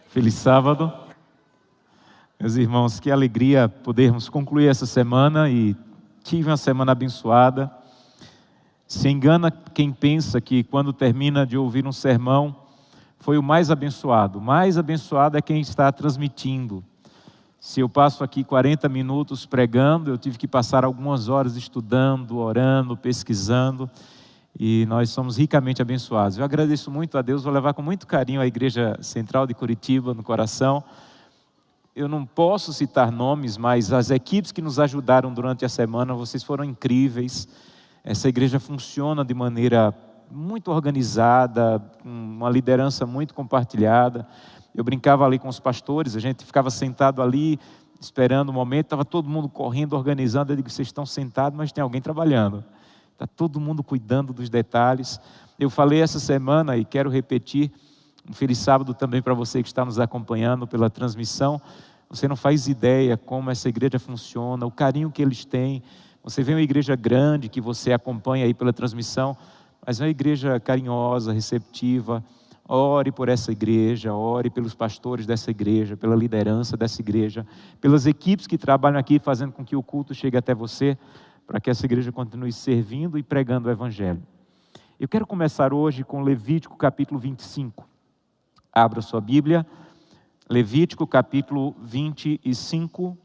Feliz sábado. Meus irmãos, que alegria podermos concluir essa semana e tive uma semana abençoada. Se engana quem pensa que quando termina de ouvir um sermão foi o mais abençoado. O mais abençoado é quem está transmitindo. Se eu passo aqui 40 minutos pregando, eu tive que passar algumas horas estudando, orando, pesquisando, e nós somos ricamente abençoados. Eu agradeço muito a Deus, vou levar com muito carinho a Igreja Central de Curitiba no coração. Eu não posso citar nomes, mas as equipes que nos ajudaram durante a semana, vocês foram incríveis. Essa igreja funciona de maneira muito organizada, com uma liderança muito compartilhada. Eu brincava ali com os pastores, a gente ficava sentado ali, esperando o momento, estava todo mundo correndo, organizando. Eu digo, vocês estão sentados, mas tem alguém trabalhando. Está todo mundo cuidando dos detalhes. Eu falei essa semana e quero repetir, um feliz sábado também para você que está nos acompanhando pela transmissão. Você não faz ideia como essa igreja funciona, o carinho que eles têm. Você vê uma igreja grande que você acompanha aí pela transmissão, mas é uma igreja carinhosa, receptiva. Ore por essa igreja, ore pelos pastores dessa igreja, pela liderança dessa igreja, pelas equipes que trabalham aqui fazendo com que o culto chegue até você, para que essa igreja continue servindo e pregando o Evangelho. Eu quero começar hoje com Levítico capítulo 25. Abra sua Bíblia, Levítico capítulo 25,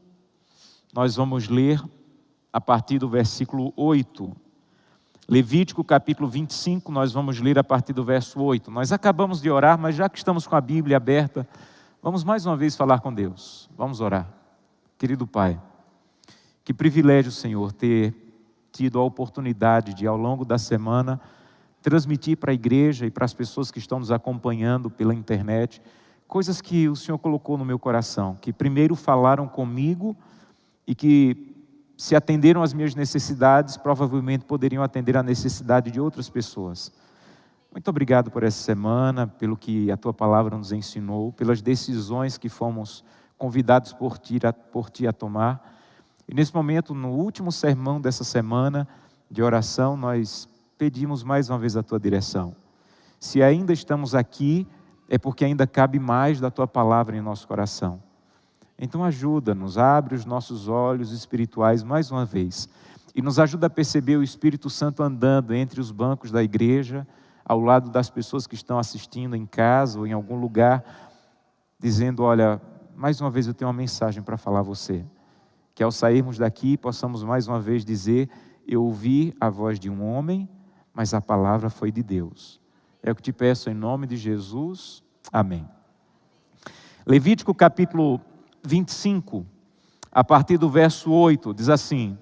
nós vamos ler a partir do versículo 8. Levítico capítulo 25, nós vamos ler a partir do verso 8. Nós acabamos de orar, mas já que estamos com a Bíblia aberta, vamos mais uma vez falar com Deus. Vamos orar. Querido Pai, que privilégio, Senhor, ter tido a oportunidade de, ao longo da semana, transmitir para a igreja e para as pessoas que estão nos acompanhando pela internet, coisas que o Senhor colocou no meu coração, que primeiro falaram comigo e que, se atenderam às minhas necessidades, provavelmente poderiam atender à necessidade de outras pessoas. Muito obrigado por essa semana, pelo que a Tua palavra nos ensinou, pelas decisões que fomos convidados por Ti a tomar. E nesse momento, no último sermão dessa semana de oração, nós pedimos mais uma vez a Tua direção. Se ainda estamos aqui, é porque ainda cabe mais da Tua palavra em nosso coração. Então ajuda-nos, abre os nossos olhos espirituais mais uma vez e nos ajuda a perceber o Espírito Santo andando entre os bancos da igreja, ao lado das pessoas que estão assistindo em casa ou em algum lugar, dizendo, olha, mais uma vez eu tenho uma mensagem para falar a você. Que ao sairmos daqui possamos mais uma vez dizer, eu ouvi a voz de um homem, mas a palavra foi de Deus. É o que te peço em nome de Jesus. Amém. Levítico capítulo 25, a partir do verso 8, diz assim: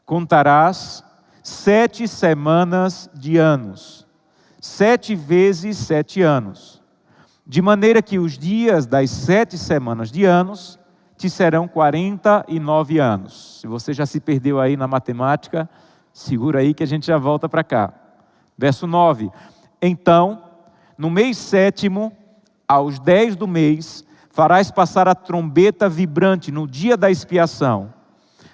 contarás 7 semanas de anos, 7 vezes 7 anos, de maneira que os dias das 7 semanas de anos te serão 49 anos. Se você já se perdeu aí na matemática, segura aí que a gente já volta para cá. Verso 9: então, no mês 7º, aos 10 do mês, farás passar a trombeta vibrante no dia da expiação.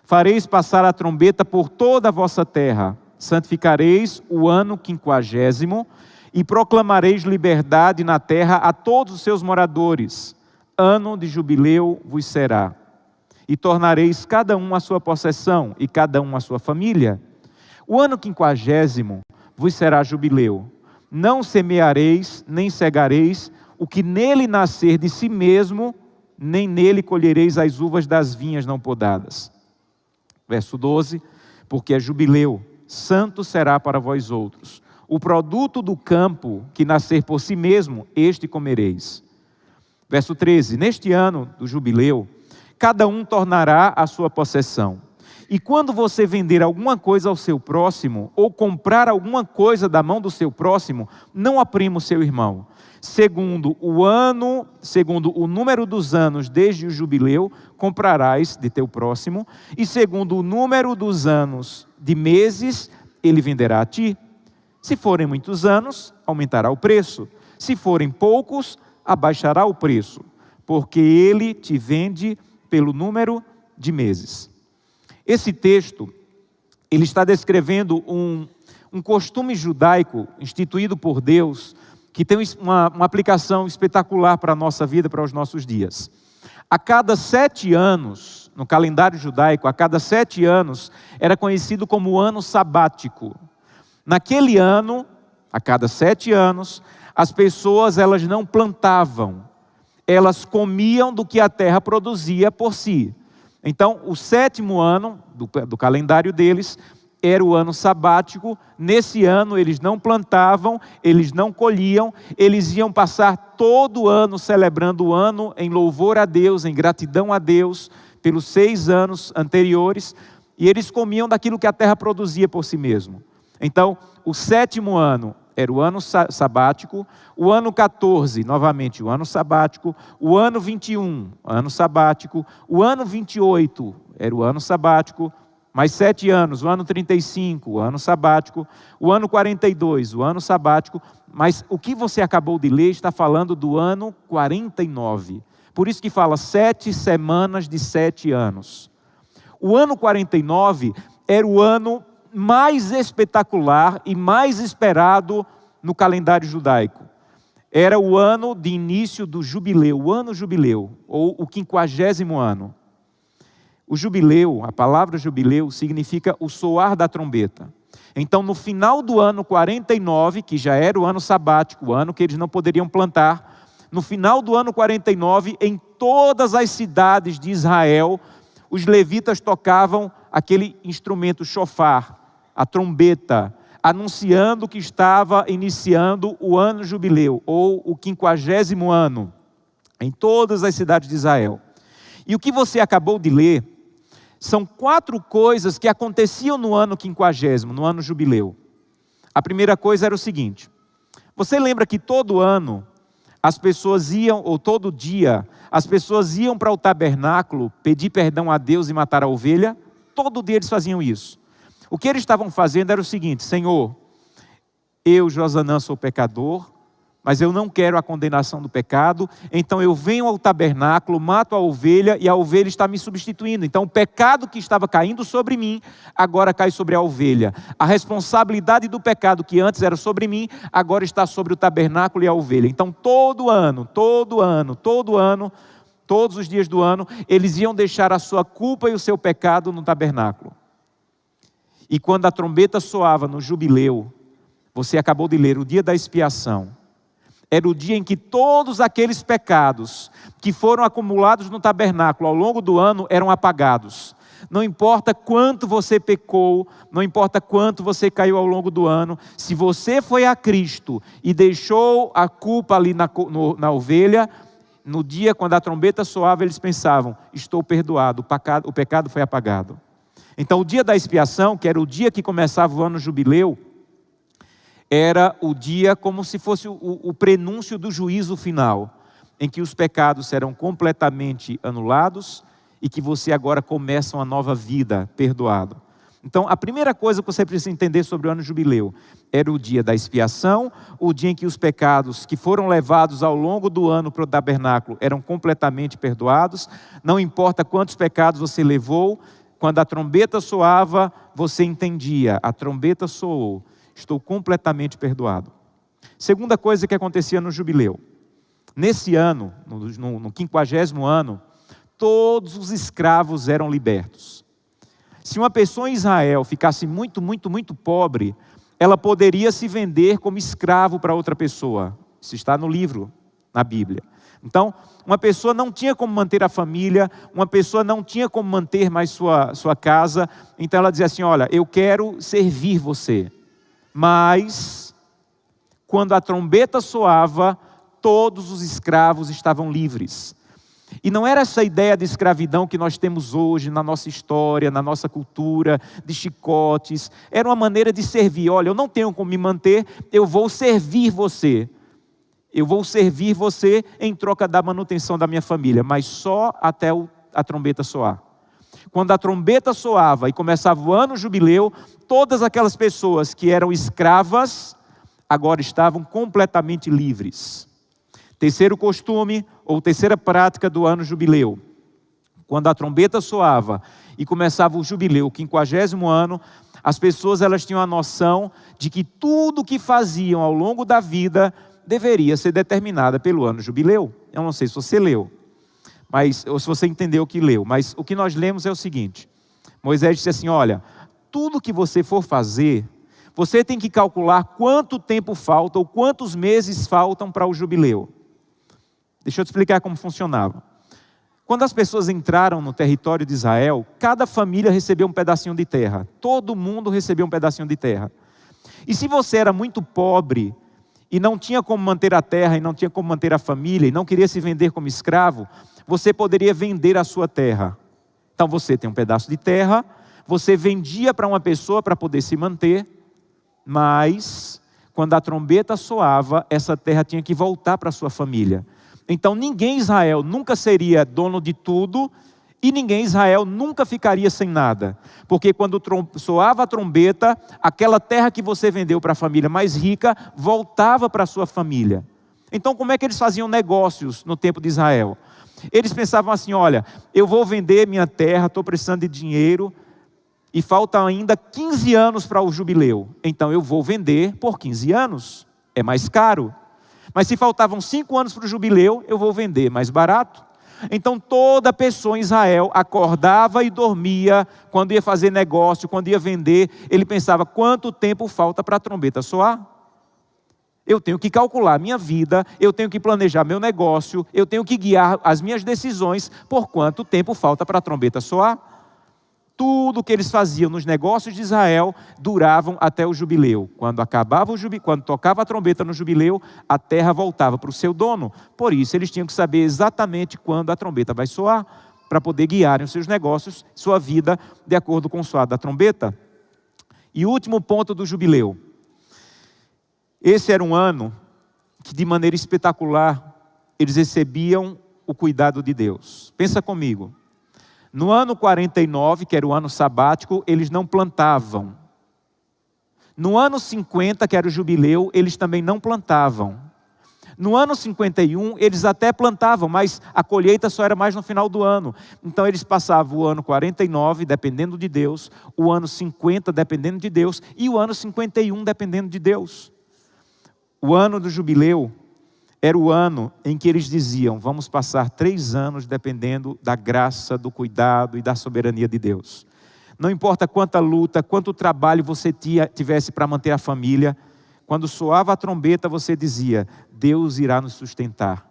Fareis passar a trombeta por toda a vossa terra. Santificareis o ano 50º e proclamareis liberdade na terra a todos os seus moradores. Ano de jubileu vos será. E tornareis cada um a sua possessão e cada um a sua família. O ano 50º vos será jubileu. Não semeareis, nem cegareis, o que nele nascer de si mesmo, nem nele colhereis as uvas das vinhas não podadas. Verso 12, porque é jubileu, santo será para vós outros. O produto do campo que nascer por si mesmo, este comereis. Verso 13, neste ano do jubileu, cada um tornará a sua possessão. E quando você vender alguma coisa ao seu próximo, ou comprar alguma coisa da mão do seu próximo, não oprima o seu irmão. Segundo o número dos anos desde o jubileu, comprarás de teu próximo, e segundo o número dos anos de meses, ele venderá a ti. Se forem muitos anos, aumentará o preço. Se forem poucos, abaixará o preço, porque ele te vende pelo número de meses. Esse texto, ele está descrevendo um costume judaico instituído por Deus, que tem uma aplicação espetacular para a nossa vida, para os nossos dias. A cada 7 anos, no calendário judaico, a cada 7 anos, era conhecido como o ano sabático. Naquele ano, a cada 7 anos, as pessoas elas não plantavam, elas comiam do que a terra produzia por si. Então, o 7º ano do calendário deles era o ano sabático. Nesse ano eles não plantavam, eles não colhiam, eles iam passar todo o ano celebrando o ano em louvor a Deus, em gratidão a Deus, pelos 6 anos anteriores, e eles comiam daquilo que a terra produzia por si mesmo. Então, o 7º ano era o ano sabático, o ano 14, novamente o ano sabático, o ano 21, ano sabático, o ano 28 era o ano sabático, mais 7 anos, o ano 35, o ano sabático, o ano 42, o ano sabático, mas o que você acabou de ler está falando do ano 49. Por isso que fala 7 semanas de 7 anos. O ano 49 era o ano mais espetacular e mais esperado no calendário judaico. Era o ano de início do jubileu, o ano jubileu, ou o 50º ano. O jubileu, a palavra jubileu, significa o soar da trombeta. Então, no final do ano 49, que já era o ano sabático, o ano que eles não poderiam plantar, no final do ano 49, em todas as cidades de Israel, os levitas tocavam aquele instrumento shofar, a trombeta, anunciando que estava iniciando o ano jubileu, ou o 50º ano, em todas as cidades de Israel. E o que você acabou de ler, são 4 coisas que aconteciam no ano 50º, no ano jubileu. A primeira coisa era o seguinte: você lembra que todo ano as pessoas iam, ou todo dia, as pessoas iam para o tabernáculo pedir perdão a Deus e matar a ovelha? Todo dia eles faziam isso. O que eles estavam fazendo era o seguinte: Senhor, eu, Josanã, sou pecador, mas eu não quero a condenação do pecado, então eu venho ao tabernáculo, mato a ovelha e a ovelha está me substituindo. Então o pecado que estava caindo sobre mim, agora cai sobre a ovelha. A responsabilidade do pecado que antes era sobre mim, agora está sobre o tabernáculo e a ovelha. Então todo ano, todos os dias do ano, eles iam deixar a sua culpa e o seu pecado no tabernáculo. E quando a trombeta soava no jubileu, você acabou de ler, o dia da expiação, era o dia em que todos aqueles pecados que foram acumulados no tabernáculo ao longo do ano eram apagados. Não importa quanto você pecou, não importa quanto você caiu ao longo do ano, se você foi a Cristo e deixou a culpa ali na ovelha, no dia quando a trombeta soava, eles pensavam: estou perdoado, o pecado foi apagado. Então o dia da expiação, que era o dia que começava o ano jubileu, era o dia como se fosse o prenúncio do juízo final, em que os pecados serão completamente anulados e que você agora começa uma nova vida perdoado. Então, a primeira coisa que você precisa entender sobre o ano jubileu era o dia da expiação, o dia em que os pecados que foram levados ao longo do ano para o tabernáculo eram completamente perdoados. Não importa quantos pecados você levou, quando a trombeta soava, você entendia: a trombeta soou, estou completamente perdoado. Segunda coisa que acontecia no jubileu: nesse ano, no 50º ano, todos os escravos eram libertos. Se uma pessoa em Israel ficasse muito pobre, ela poderia se vender como escravo para outra pessoa. Isso está no livro, na Bíblia. Então, uma pessoa não tinha como manter a família, uma pessoa não tinha como manter mais sua casa, então ela dizia assim: olha, eu quero servir você. Mas, quando a trombeta soava, todos os escravos estavam livres. E não era essa ideia de escravidão que nós temos hoje na nossa história, na nossa cultura, de chicotes. Era uma maneira de servir. Olha, eu não tenho como me manter, eu vou servir você. Eu vou servir você em troca da manutenção da minha família, mas só até a trombeta soar. Quando a trombeta soava e começava o ano jubileu, todas aquelas pessoas que eram escravas, agora estavam completamente livres. Terceiro costume, ou terceira prática do ano jubileu: quando a trombeta soava e começava o jubileu, o 50º ano, as pessoas elas tinham a noção de que tudo que faziam ao longo da vida deveria ser determinada pelo ano jubileu. Eu não sei se você leu, ou se você entendeu o que leu, mas o que nós lemos é o seguinte: Moisés disse assim: olha, tudo que você for fazer, você tem que calcular quanto tempo falta ou quantos meses faltam para o jubileu. Deixa eu te explicar como funcionava. Quando as pessoas entraram no território de Israel, cada família recebeu um pedacinho de terra. Todo mundo recebeu um pedacinho de terra. E se você era muito pobre e não tinha como manter a terra, e não tinha como manter a família, e não queria se vender como escravo, você poderia vender a sua terra. Então você tem um pedaço de terra, você vendia para uma pessoa para poder se manter, mas quando a trombeta soava, essa terra tinha que voltar para a sua família. Então ninguém em Israel nunca seria dono de tudo, e ninguém em Israel nunca ficaria sem nada. Porque quando soava a trombeta, aquela terra que você vendeu para a família mais rica, voltava para a sua família. Então como é que eles faziam negócios no tempo de Israel? Eles pensavam assim: olha, eu vou vender minha terra, estou precisando de dinheiro, e faltam ainda 15 anos para o jubileu. Então eu vou vender por 15 anos, é mais caro. Mas se faltavam 5 anos para o jubileu, eu vou vender mais barato. Então toda pessoa em Israel acordava e dormia, quando ia fazer negócio, quando ia vender, ele pensava: quanto tempo falta para a trombeta soar? Eu tenho que calcular minha vida, eu tenho que planejar meu negócio, eu tenho que guiar as minhas decisões por quanto tempo falta para a trombeta soar. Tudo que eles faziam nos negócios de Israel duravam até o jubileu. Quando acabava o jubileu, quando tocava a trombeta no jubileu, a terra voltava para o seu dono. Por isso eles tinham que saber exatamente quando a trombeta vai soar, para poder guiarem os seus negócios, sua vida, de acordo com o soar da trombeta. E o último ponto do jubileu. Esse era um ano que, de maneira espetacular, eles recebiam o cuidado de Deus. Pensa comigo. No ano 49, que era o ano sabático, eles não plantavam. No ano 50, que era o jubileu, eles também não plantavam. No ano 51, eles até plantavam, mas a colheita só era mais no final do ano. Então eles passavam o ano 49, dependendo de Deus, o ano 50, dependendo de Deus, e o ano 51, dependendo de Deus. O ano do jubileu era o ano em que eles diziam: vamos passar 3 anos dependendo da graça, do cuidado e da soberania de Deus. Não importa quanta luta, quanto trabalho você tivesse para manter a família, quando soava a trombeta você dizia: Deus irá nos sustentar,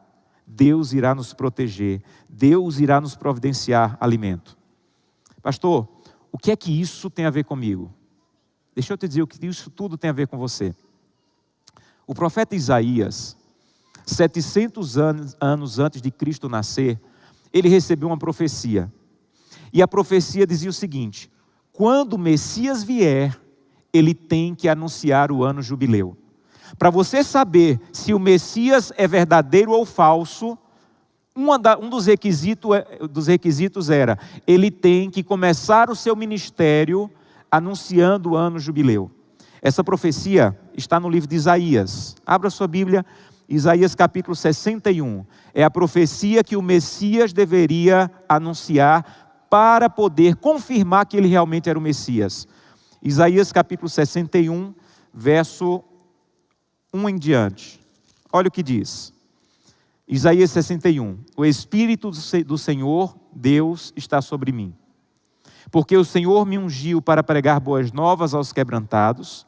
Deus irá nos proteger, Deus irá nos providenciar alimento. Pastor, o que é que isso tem a ver comigo? Deixa eu te dizer o que isso tudo tem a ver com você. O profeta Isaías, 700 anos antes de Cristo nascer, ele recebeu uma profecia. E a profecia dizia o seguinte: quando o Messias vier, ele tem que anunciar o ano jubileu. Para você saber se o Messias é verdadeiro ou falso, um dos requisitos era: ele tem que começar o seu ministério anunciando o ano jubileu. Essa profecia está no livro de Isaías. Abra sua Bíblia. Isaías capítulo 61, é a profecia que o Messias deveria anunciar para poder confirmar que ele realmente era o Messias. Isaías capítulo 61, verso 1 em diante. Olha o que diz. Isaías 61, o Espírito do Senhor, Deus, está sobre mim. Porque o Senhor me ungiu para pregar boas novas aos quebrantados,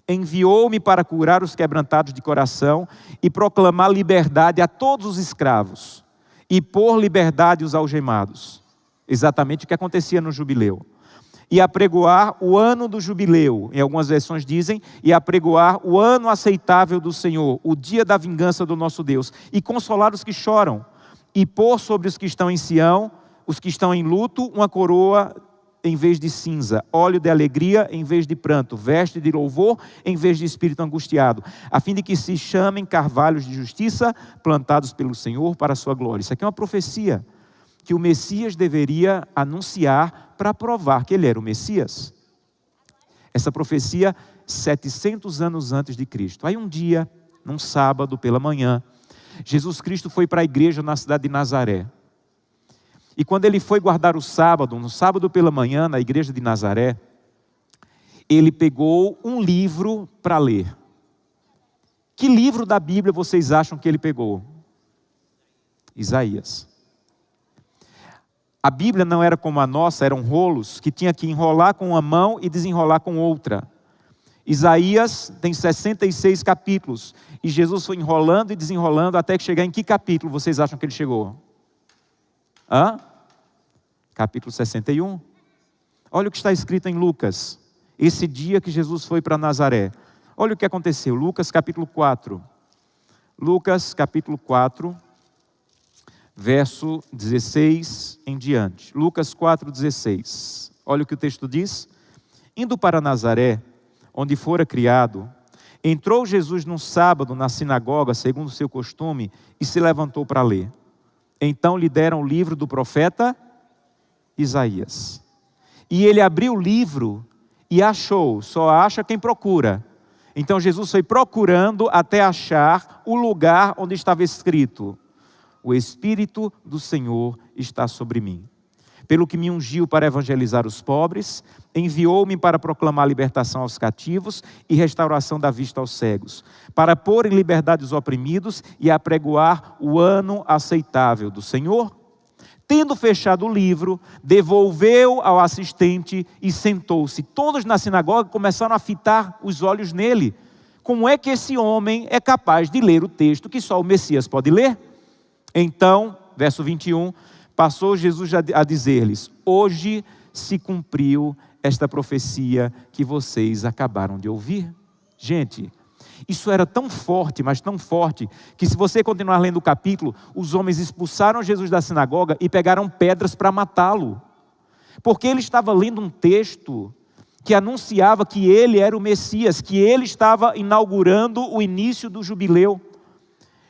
enviou-me para curar os quebrantados de coração e proclamar liberdade a todos os escravos e pôr liberdade os algemados. Exatamente o que acontecia no jubileu. E apregoar o ano do jubileu, em algumas versões dizem, e apregoar o ano aceitável do Senhor, o dia da vingança do nosso Deus, e consolar os que choram, e pôr sobre os que estão em Sião, os que estão em luto, uma coroa em vez de cinza, óleo de alegria em vez de pranto, veste de louvor em vez de espírito angustiado, a fim de que se chamem carvalhos de justiça, plantados pelo Senhor para a sua glória. Isso aqui é uma profecia que o Messias deveria anunciar para provar que ele era o Messias. Essa profecia 700 anos antes de Cristo. Aí um dia, num sábado pela manhã, Jesus Cristo foi para a igreja na cidade de Nazaré. E quando ele foi guardar o sábado, no sábado pela manhã, na igreja de Nazaré, ele pegou um livro para ler. Que livro da Bíblia vocês acham que ele pegou? Isaías. A Bíblia não era como a nossa, eram rolos que tinha que enrolar com uma mão e desenrolar com outra. Isaías tem 66 capítulos, e Jesus foi enrolando e desenrolando até que chegar em que capítulo vocês acham que ele chegou? Capítulo 61. Olha o que está escrito em Lucas, esse dia que Jesus foi para Nazaré. Olha o que aconteceu, Lucas capítulo 4. Lucas capítulo 4, verso 16 em diante. Lucas 4:16. Olha o que o texto diz. Indo para Nazaré, onde fora criado, entrou Jesus num sábado na sinagoga, segundo o seu costume, e se levantou para ler. Então lhe deram o livro do profeta Isaías. E ele abriu o livro e achou, só acha quem procura. Então Jesus foi procurando até achar o lugar onde estava escrito: o Espírito do Senhor está sobre mim, pelo que me ungiu para evangelizar os pobres, enviou-me para proclamar libertação aos cativos e restauração da vista aos cegos, para pôr em liberdade os oprimidos e apregoar o ano aceitável do Senhor. Tendo fechado o livro, devolveu ao assistente e sentou-se. Todos na sinagoga começaram a fitar os olhos nele. Como é que esse homem é capaz de ler o texto que só o Messias pode ler? Então, verso 21, passou Jesus a dizer-lhes: hoje se cumpriu esta profecia que vocês acabaram de ouvir. Gente, isso era tão forte, mas tão forte, que se você continuar lendo o capítulo, os homens expulsaram Jesus da sinagoga e pegaram pedras para matá-lo. Porque ele estava lendo um texto que anunciava que ele era o Messias, que ele estava inaugurando o início do jubileu.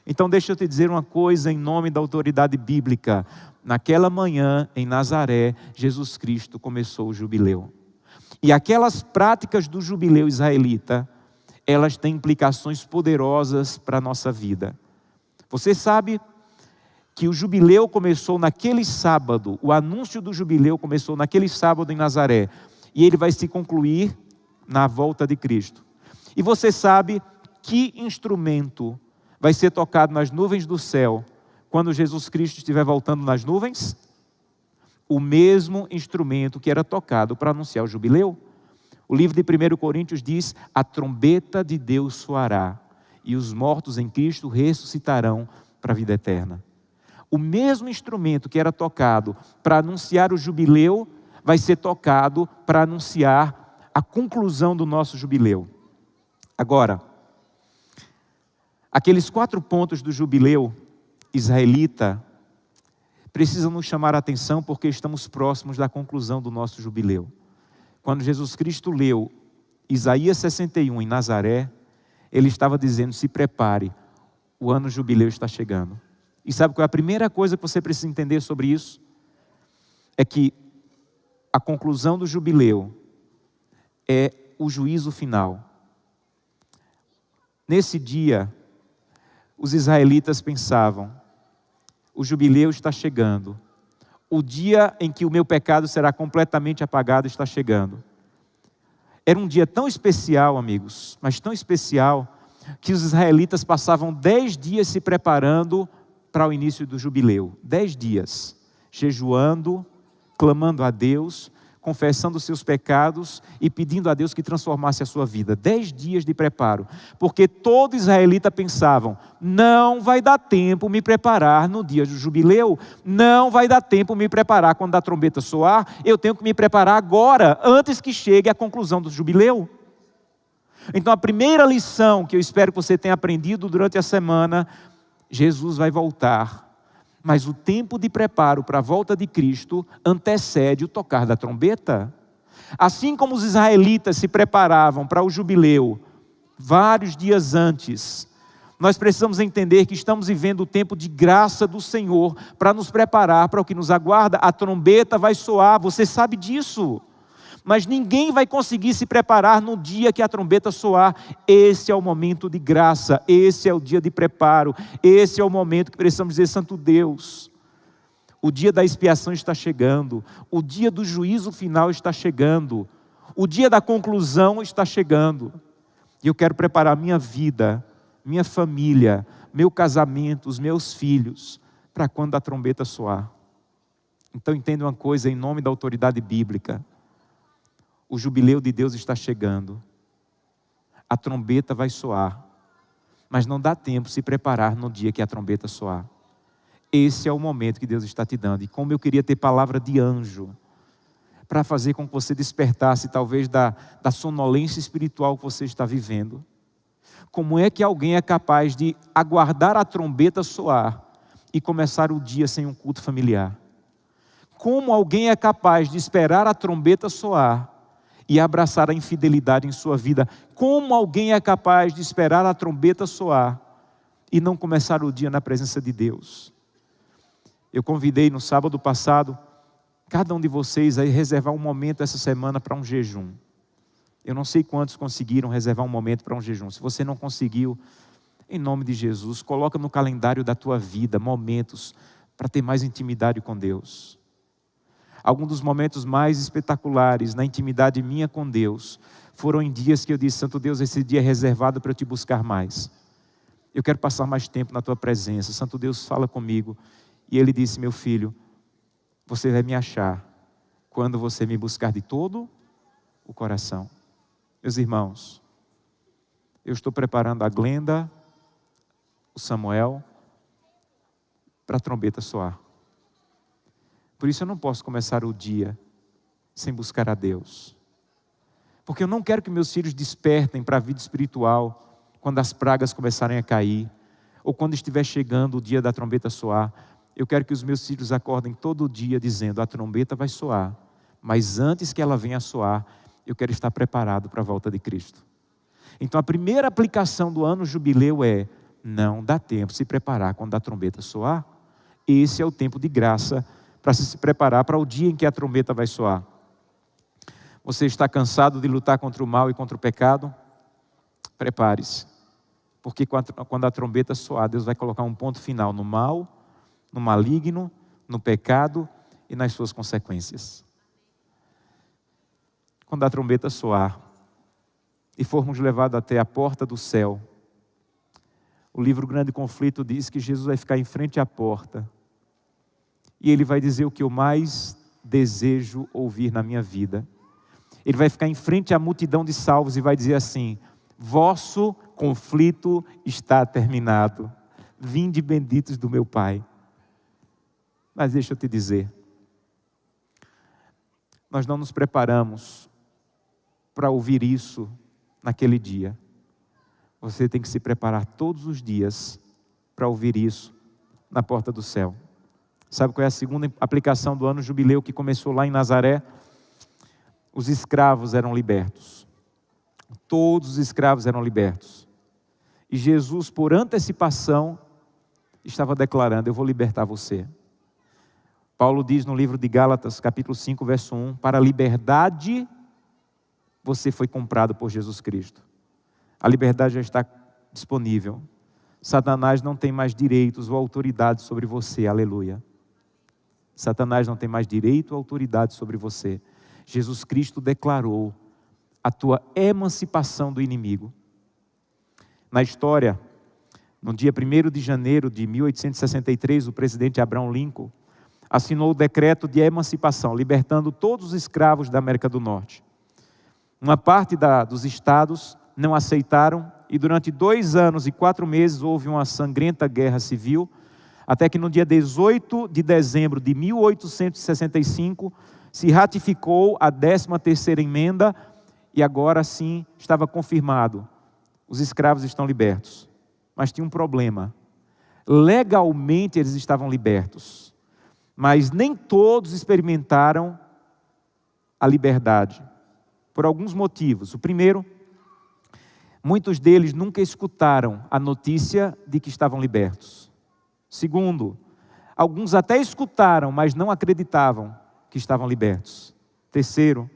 Então deixa eu te dizer uma coisa em nome da autoridade bíblica. Naquela manhã, em Nazaré, Jesus Cristo começou o jubileu. E aquelas práticas do jubileu israelita, elas têm implicações poderosas para a nossa vida. Você sabe que o jubileu começou naquele sábado, o anúncio do jubileu começou naquele sábado em Nazaré, e ele vai se concluir na volta de Cristo. E você sabe que instrumento vai ser tocado nas nuvens do céu quando Jesus Cristo estiver voltando nas nuvens? O mesmo instrumento que era tocado para anunciar o jubileu. O livro de 1 Coríntios diz: a trombeta de Deus soará, e os mortos em Cristo ressuscitarão para a vida eterna. O mesmo instrumento que era tocado para anunciar o jubileu, vai ser tocado para anunciar a conclusão do nosso jubileu. Agora, aqueles 4 pontos do jubileu israelita precisam nos chamar a atenção, porque estamos próximos da conclusão do nosso jubileu. Quando Jesus Cristo leu Isaías 61 em Nazaré, ele estava dizendo: se prepare, o ano jubileu está chegando. E sabe qual é a primeira coisa que você precisa entender sobre isso? É que a conclusão do jubileu é o juízo final. Nesse dia, os israelitas pensavam: o jubileu está chegando. O dia em que o meu pecado será completamente apagado está chegando. Era um dia tão especial, amigos, mas tão especial, que os israelitas passavam 10 dias se preparando para o início do jubileu. 10 dias, jejuando, clamando a Deus, confessando seus pecados e pedindo a Deus que transformasse a sua vida. 10 dias de preparo, porque todo israelita pensavam: não vai dar tempo me preparar no dia do jubileu, não vai dar tempo me preparar quando a trombeta soar, eu tenho que me preparar agora, antes que chegue a conclusão do jubileu. Então a primeira lição que eu espero que você tenha aprendido durante a semana: Jesus vai voltar. Mas o tempo de preparo para a volta de Cristo antecede o tocar da trombeta. Assim como os israelitas se preparavam para o jubileu vários dias antes, nós precisamos entender que estamos vivendo o tempo de graça do Senhor para nos preparar para o que nos aguarda. A trombeta vai soar, você sabe disso. Mas ninguém vai conseguir se preparar no dia que a trombeta soar. Esse é o momento de graça, esse é o dia de preparo, esse é o momento que precisamos dizer: Santo Deus, o dia da expiação está chegando, o dia do juízo final está chegando, o dia da conclusão está chegando. E eu quero preparar a minha vida minha família, meu casamento, os meus filhos, para quando a trombeta soar. Então entenda uma coisa, em nome da autoridade bíblica, o jubileu de Deus está chegando, a trombeta vai soar, mas não dá tempo de se preparar no dia que a trombeta soar. Esse é o momento que Deus está te dando, e como eu queria ter palavra de anjo, para fazer com que você despertasse talvez da sonolência espiritual que você está vivendo. Como é que alguém é capaz de aguardar a trombeta soar e começar o dia sem um culto familiar? Como alguém é capaz de esperar a trombeta soar e abraçar a infidelidade em sua vida? Como alguém é capaz de esperar a trombeta soar e não começar o dia na presença de Deus? Eu convidei no sábado passado cada um de vocês a reservar um momento essa semana para um jejum. Eu não sei quantos conseguiram reservar um momento para um jejum. Se você não conseguiu, em nome de Jesus, coloca no calendário da tua vida momentos para ter mais intimidade com Deus. Alguns dos momentos mais espetaculares na intimidade minha com Deus foram em dias que eu disse: Santo Deus, esse dia é reservado para eu te buscar mais. Eu quero passar mais tempo na tua presença. Santo Deus, fala comigo. E Ele disse: meu filho, você vai me achar quando você me buscar de todo o coração. Meus irmãos, eu estou preparando a Glenda, o Samuel, para a trombeta soar. Por isso eu não posso começar o dia sem buscar a Deus. Porque eu não quero que meus filhos despertem para a vida espiritual quando as pragas começarem a cair, ou quando estiver chegando o dia da trombeta soar. Eu quero que os meus filhos acordem todo dia dizendo: a trombeta vai soar, mas antes que ela venha a soar, eu quero estar preparado para a volta de Cristo. Então a primeira aplicação do ano jubileu é: não dá tempo de se preparar quando a trombeta soar. Esse é o tempo de graça para se preparar para o dia em que a trombeta vai soar. Você está cansado de lutar contra o mal e contra o pecado? Prepare-se, porque quando a trombeta soar, Deus vai colocar um ponto final no mal, no maligno, no pecado e nas suas consequências. Quando a trombeta soar e formos levados até a porta do céu, o livro Grande Conflito diz que Jesus vai ficar em frente à porta e Ele vai dizer o que eu mais desejo ouvir na minha vida. Ele vai ficar em frente à multidão de salvos e vai dizer assim: vosso conflito está terminado, vinde benditos do meu Pai. Mas deixa eu te dizer, nós não nos preparamos para ouvir isso naquele dia. Você tem que se preparar todos os dias para ouvir isso na porta do céu. Sabe qual é a segunda aplicação do ano jubileu que começou lá em Nazaré? Os escravos eram libertos. Todos os escravos eram libertos. E Jesus, por antecipação, estava declarando: eu vou libertar você. Paulo diz no livro de Gálatas, capítulo 5, verso 1, para a liberdade você foi comprado por Jesus Cristo. A liberdade já está disponível. Satanás não tem mais direitos ou autoridade sobre você, aleluia. Satanás não tem mais direito ou autoridade sobre você. Jesus Cristo declarou a tua emancipação do inimigo. Na história, no dia 1º de janeiro de 1863, o presidente Abraham Lincoln assinou o decreto de emancipação, libertando todos os escravos da América do Norte. Uma parte dos estados não aceitaram e durante 2 anos e 4 meses houve uma sangrenta guerra civil, até que no dia 18 de dezembro de 1865 se ratificou a 13ª emenda e agora sim estava confirmado: os escravos estão libertos. Mas tinha um problema: legalmente eles estavam libertos, mas nem todos experimentaram a liberdade, por alguns motivos. O primeiro, muitos deles nunca escutaram a notícia de que estavam libertos. Segundo, alguns até escutaram, mas não acreditavam que estavam libertos. Terceiro,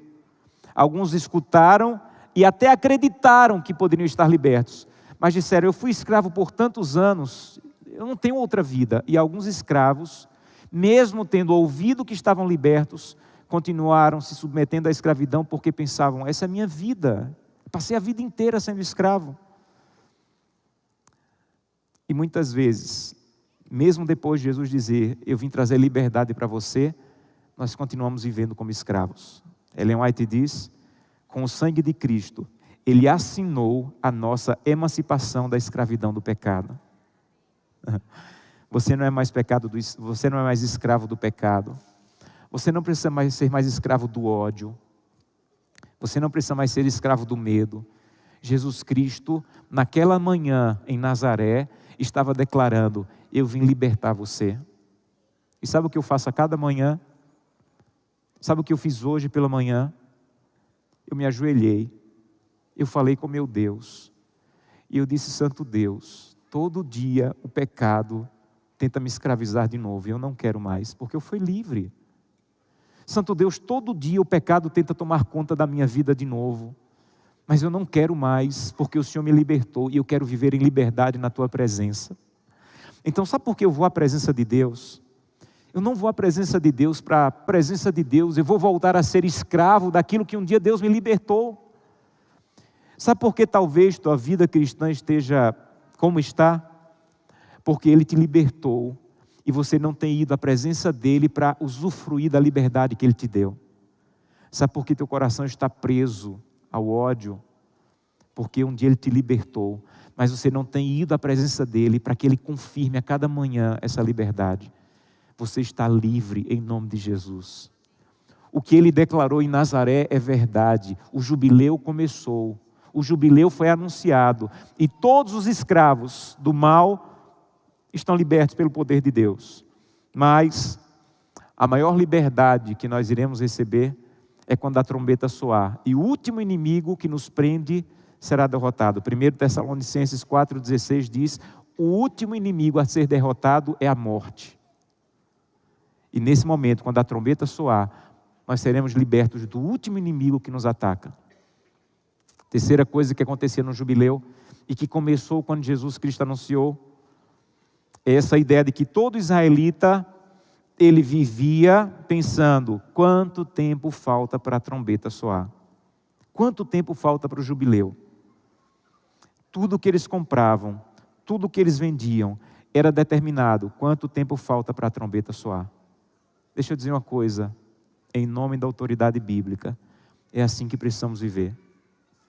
alguns escutaram e até acreditaram que poderiam estar libertos, mas disseram: eu fui escravo por tantos anos, eu não tenho outra vida. E alguns escravos, mesmo tendo ouvido que estavam libertos, continuaram se submetendo à escravidão porque pensavam: essa é a minha vida, passei a vida inteira sendo escravo. E muitas vezes, mesmo depois de Jesus dizer, eu vim trazer liberdade para você, nós continuamos vivendo como escravos. Ellen White diz, com o sangue de Cristo, Ele assinou a nossa emancipação da escravidão do pecado. Você não é mais você não é mais escravo do pecado. Você não precisa mais ser mais escravo do ódio. Você não precisa mais ser escravo do medo. Jesus Cristo, naquela manhã em Nazaré, estava declarando, eu vim libertar você. E sabe o que eu faço a cada manhã? Sabe o que eu fiz hoje pela manhã? Eu me ajoelhei, eu falei com meu Deus, e eu disse, Santo Deus, todo dia o pecado tenta me escravizar de novo, e eu não quero mais, porque eu fui livre. Santo Deus, todo dia o pecado tenta tomar conta da minha vida de novo, mas eu não quero mais, porque o Senhor me libertou, e eu quero viver em liberdade na Tua presença. Então sabe por que eu vou à presença de Deus? Eu não vou à presença de Deus para a presença de Deus, eu vou voltar a ser escravo daquilo que um dia Deus me libertou. Sabe por que talvez tua vida cristã esteja como está? Porque Ele te libertou e você não tem ido à presença dEle para usufruir da liberdade que Ele te deu. Sabe por que teu coração está preso ao ódio? Porque um dia Ele te libertou, mas você não tem ido à presença dEle para que Ele confirme a cada manhã essa liberdade. Você está livre em nome de Jesus. O que Ele declarou em Nazaré é verdade. O jubileu começou. O jubileu foi anunciado. E todos os escravos do mal estão libertos pelo poder de Deus. Mas a maior liberdade que nós iremos receber é quando a trombeta soar. E o último inimigo que nos prende será derrotado. 1 Tessalonicenses 4,16 diz, o último inimigo a ser derrotado é a morte. E nesse momento, quando a trombeta soar, nós seremos libertos do último inimigo que nos ataca. Terceira coisa que acontecia no jubileu, e que começou quando Jesus Cristo anunciou, é essa ideia de que todo israelita, ele vivia pensando, quanto tempo falta para a trombeta soar? Quanto tempo falta para o jubileu? Tudo que eles compravam, tudo que eles vendiam, era determinado, quanto tempo falta para a trombeta soar? Deixa eu dizer uma coisa, em nome da autoridade bíblica, é assim que precisamos viver.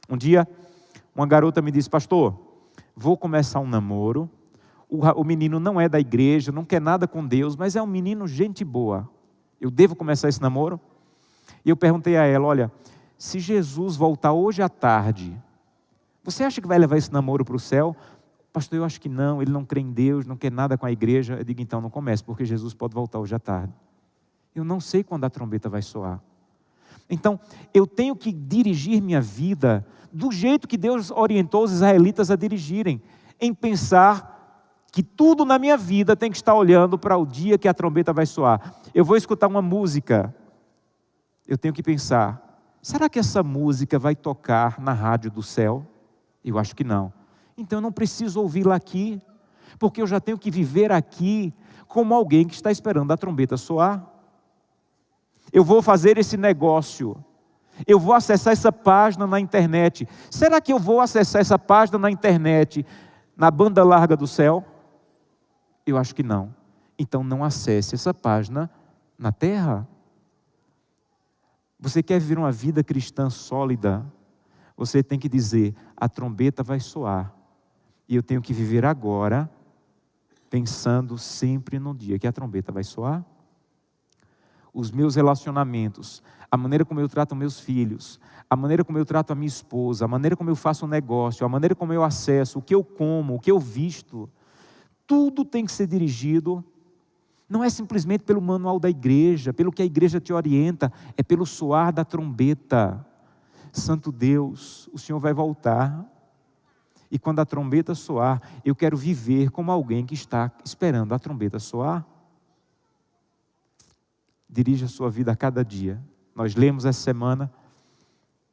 Um dia, uma garota me disse, pastor, vou começar um namoro, o menino não é da igreja, não quer nada com Deus, mas é um menino gente boa, eu devo começar esse namoro? E eu perguntei a ela, olha, se Jesus voltar hoje à tarde, você acha que vai levar esse namoro para o céu? Pastor, eu acho que não, ele não crê em Deus, não quer nada com a igreja. Eu digo, então não comece, porque Jesus pode voltar hoje à tarde. Eu não sei quando a trombeta vai soar. Então, eu tenho que dirigir minha vida do jeito que Deus orientou os israelitas a dirigirem, em pensar que tudo na minha vida tem que estar olhando para o dia que a trombeta vai soar. Eu vou escutar uma música, eu tenho que pensar, será que essa música vai tocar na rádio do céu? Eu acho que não. Então eu não preciso ouvi-la aqui, porque eu já tenho que viver aqui como alguém que está esperando a trombeta soar. Eu vou fazer esse negócio, eu vou acessar essa página na internet. Será que eu vou acessar essa página na internet, na banda larga do céu? Eu acho que não. Então não acesse essa página na terra. Você quer viver uma vida cristã sólida? Você tem que dizer, a trombeta vai soar. E eu tenho que viver agora, pensando sempre no dia que a trombeta vai soar. Os meus relacionamentos, a maneira como eu trato meus filhos, a maneira como eu trato a minha esposa, a maneira como eu faço um negócio, a maneira como eu acesso, o que eu como, o que eu visto, tudo tem que ser dirigido, não é simplesmente pelo manual da igreja, pelo que a igreja te orienta, é pelo soar da trombeta. Santo Deus, o Senhor vai voltar, e quando a trombeta soar, eu quero viver como alguém que está esperando a trombeta soar. Dirija a sua vida a cada dia. Nós lemos essa semana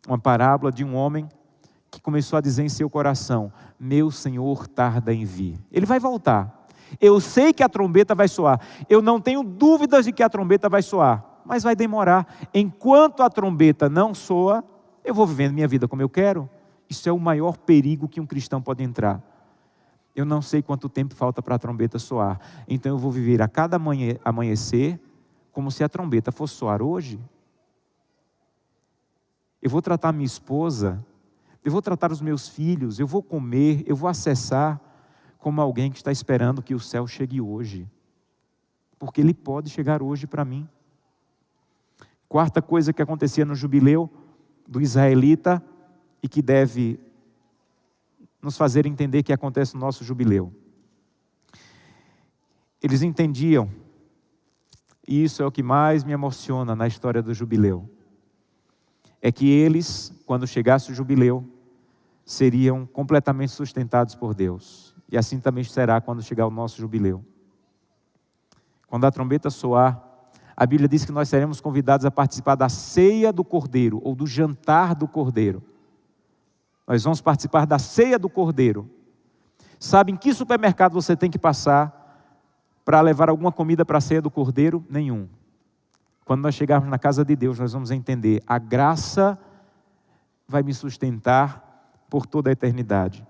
uma parábola de um homem que começou a dizer em seu coração, meu Senhor tarda em vir. Ele vai voltar. Eu sei que a trombeta vai soar. Eu não tenho dúvidas de que a trombeta vai soar. Mas vai demorar. Enquanto a trombeta não soa, eu vou vivendo minha vida como eu quero. Isso é o maior perigo que um cristão pode entrar. Eu não sei quanto tempo falta para a trombeta soar. Então eu vou viver a cada amanhecer como se a trombeta fosse soar hoje. Eu vou tratar minha esposa, eu vou tratar os meus filhos, eu vou comer, eu vou acessar como alguém que está esperando que o céu chegue hoje. Porque ele pode chegar hoje para mim. Quarta coisa que acontecia no jubileu do israelita e que deve nos fazer entender que acontece no nosso jubileu. Eles entendiam, e isso é o que mais me emociona na história do jubileu, é que eles, quando chegasse o jubileu, seriam completamente sustentados por Deus. E assim também será quando chegar o nosso jubileu. Quando a trombeta soar, a Bíblia diz que nós seremos convidados a participar da ceia do Cordeiro, ou do jantar do Cordeiro. Nós vamos participar da ceia do Cordeiro. Sabe em que supermercado você tem que passar para levar alguma comida para a ceia do Cordeiro? Nenhum. Quando nós chegarmos na casa de Deus, nós vamos entender, a graça vai me sustentar por toda a eternidade.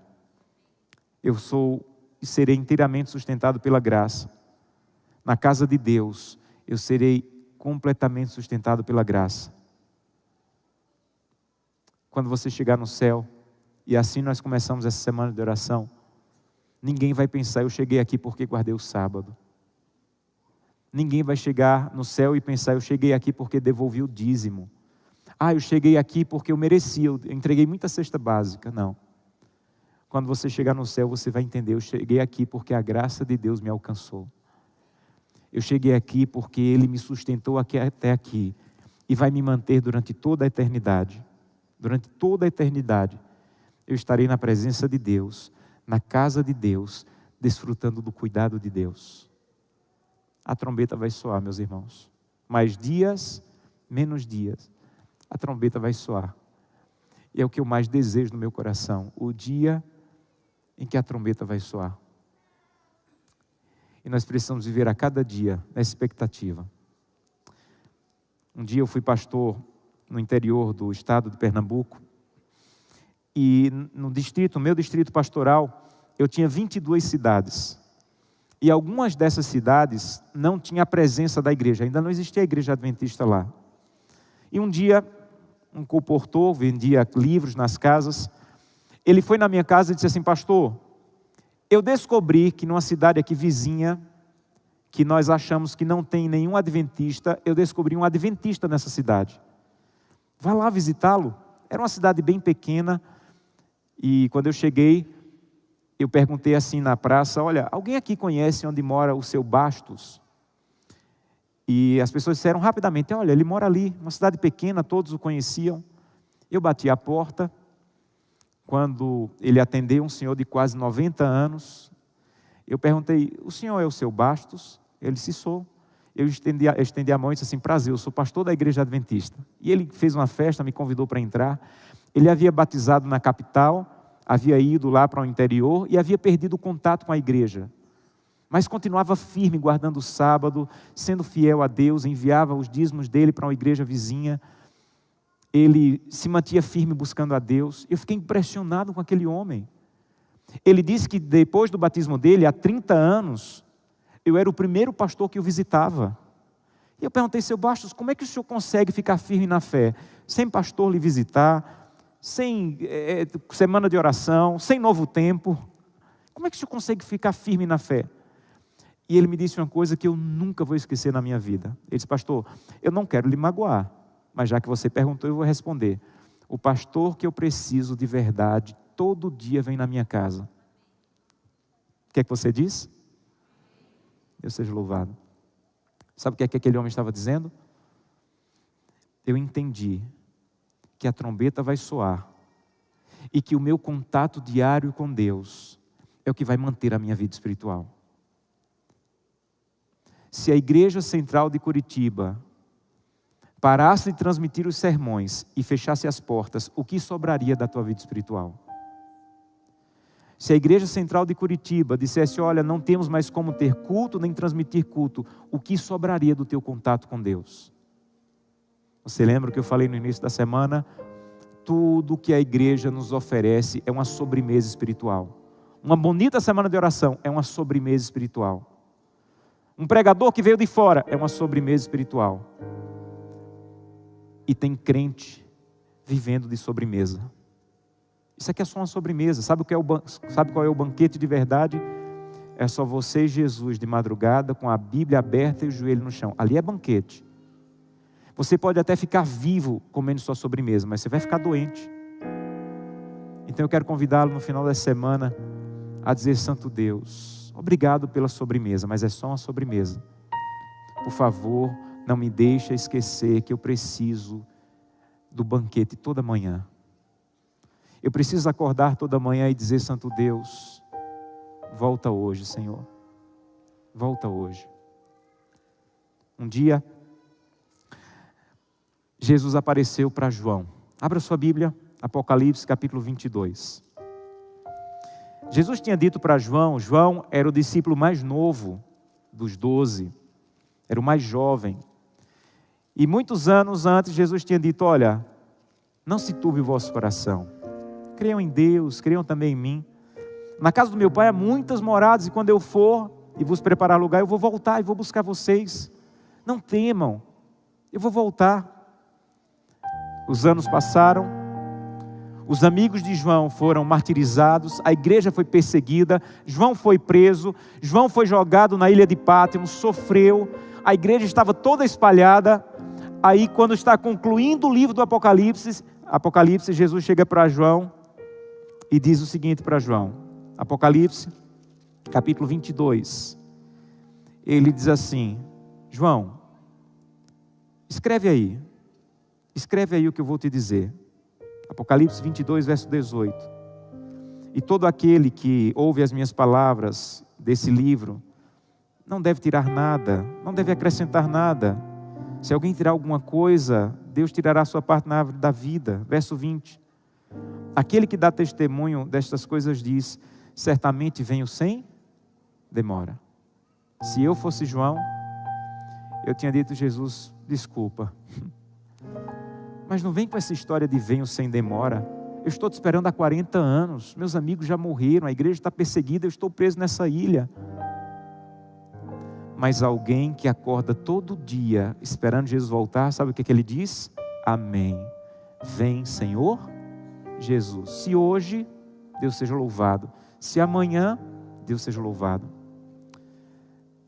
Eu sou e serei inteiramente sustentado pela graça. Na casa de Deus, eu serei completamente sustentado pela graça. Quando você chegar no céu, e assim nós começamos essa semana de oração, ninguém vai pensar, eu cheguei aqui porque guardei o sábado. Ninguém vai chegar no céu e pensar, eu cheguei aqui porque devolvi o dízimo. Eu cheguei aqui porque eu mereci, eu entreguei muita cesta básica. Não. Quando você chegar no céu, você vai entender, eu cheguei aqui porque a graça de Deus me alcançou. Eu cheguei aqui porque Ele me sustentou até aqui e vai me manter durante toda a eternidade. Durante toda a eternidade, eu estarei na presença de Deus, na casa de Deus, desfrutando do cuidado de Deus. A trombeta vai soar, meus irmãos. Mais dias, menos dias, a trombeta vai soar. E é o que eu mais desejo no meu coração, o dia em que a trombeta vai soar. E nós precisamos viver a cada dia na expectativa. Um dia eu fui pastor no interior do estado de Pernambuco, e no meu distrito pastoral, eu tinha 22 cidades. E algumas dessas cidades não tinha a presença da igreja, ainda não existia a igreja adventista lá. E um dia, um comportor vendia livros nas casas, ele foi na minha casa e disse assim, pastor, eu descobri que numa cidade aqui vizinha, que nós achamos que não tem nenhum adventista, eu descobri um adventista nessa cidade. Vá lá visitá-lo. Era uma cidade bem pequena, e quando eu cheguei, eu perguntei assim na praça, olha, alguém aqui conhece onde mora o seu Bastos? E as pessoas disseram rapidamente, olha, ele mora ali, uma cidade pequena, todos o conheciam. Eu bati a porta, quando ele atendeu um senhor de quase 90 anos, eu perguntei, o senhor é o seu Bastos? Ele disse, sou. Eu estendi a mão e disse assim, prazer, eu sou pastor da igreja adventista. E ele fez uma festa, me convidou para entrar. Ele havia batizado na capital, havia ido lá para o interior e havia perdido o contato com a igreja. Mas continuava firme, guardando o sábado, sendo fiel a Deus, enviava os dízimos dele para uma igreja vizinha. Ele se mantinha firme buscando a Deus. Eu fiquei impressionado com aquele homem. Ele disse que depois do batismo dele, há 30 anos, eu era o primeiro pastor que o visitava. E eu perguntei, seu Bastos, como é que o senhor consegue ficar firme na fé? Sem pastor lhe visitar, sem semana de oração, sem novo tempo. Como é que o senhor consegue ficar firme na fé? E ele me disse uma coisa que eu nunca vou esquecer na minha vida. Ele disse, pastor, eu não quero lhe magoar, mas já que você perguntou, eu vou responder. O pastor que eu preciso de verdade, todo dia vem na minha casa. O que é que você diz? Deus seja louvado. Sabe o que é que aquele homem estava dizendo? Eu entendi que a trombeta vai soar e que o meu contato diário com Deus é o que vai manter a minha vida espiritual. Se a Igreja Central de Curitiba parasse de transmitir os sermões e fechasse as portas, o que sobraria da tua vida espiritual? Se a Igreja Central de Curitiba dissesse, olha, não temos mais como ter culto nem transmitir culto, o que sobraria do teu contato com Deus? Você lembra que eu falei no início da semana? Tudo que a igreja nos oferece é uma sobremesa espiritual, Uma bonita semana de oração é uma sobremesa espiritual. Um pregador que veio de fora é uma sobremesa espiritual. E tem crente vivendo de sobremesa. Isso aqui é só uma sobremesa. Sabe qual é o banquete de verdade? É só você e Jesus de madrugada, com a Bíblia aberta e o joelho no chão. Ali é banquete. Você pode até ficar vivo comendo sua sobremesa, mas você vai ficar doente. Então eu quero convidá-lo no final da semana a dizer: Santo Deus, obrigado pela sobremesa, mas é só uma sobremesa. Por favor, não me deixe esquecer que eu preciso do banquete toda manhã. Eu preciso acordar toda manhã e dizer: Santo Deus, volta hoje, Senhor. Volta hoje. Um dia, Jesus apareceu para João. Abra sua Bíblia, Apocalipse capítulo 22. Jesus tinha dito para João, João era o discípulo mais novo dos 12, era o mais jovem. E muitos anos antes Jesus tinha dito: olha, não se turbe o vosso coração. Creiam em Deus, creiam também em mim. Na casa do meu Pai há muitas moradas, e quando eu for e vos preparar lugar, eu vou voltar e vou buscar vocês. Não temam, eu vou voltar. Os anos passaram, os amigos de João foram martirizados, a igreja foi perseguida, João foi preso, João foi jogado na ilha de Pátmos, sofreu, a igreja estava toda espalhada. Aí, quando está concluindo o livro do Apocalipse, Jesus chega para João e diz o seguinte para João, Apocalipse capítulo 22, ele diz assim: João, escreve aí o que eu vou te dizer. Apocalipse 22, verso 18. E todo aquele que ouve as minhas palavras desse livro, não deve tirar nada, não deve acrescentar nada. Se alguém tirar alguma coisa, Deus tirará a sua parte na árvore da vida. Verso 20. Aquele que dá testemunho destas coisas diz: certamente venho sem demora. Se eu fosse João, eu tinha dito: Jesus, desculpa, mas não vem com essa história de venho sem demora. Eu estou te esperando há 40 anos, meus amigos já morreram, a igreja está perseguida, eu estou preso nessa ilha. Mas alguém que acorda todo dia esperando Jesus voltar, sabe o que ele diz? Amém. Vem, Senhor Jesus. Se hoje, Deus seja louvado. Se amanhã, Deus seja louvado.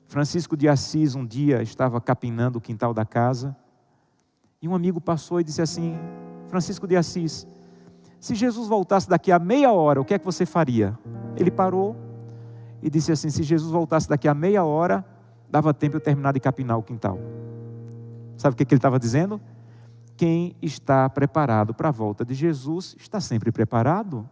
Francisco de Assis um dia estava capinando o quintal da casa, e um amigo passou e disse assim: Francisco de Assis, se Jesus voltasse daqui a meia hora, o que é que você faria? Ele parou e disse assim: se Jesus voltasse daqui a meia hora, dava tempo eu terminar de capinar o quintal. Sabe o que ele estava dizendo? Quem está preparado para a volta de Jesus, está sempre preparado.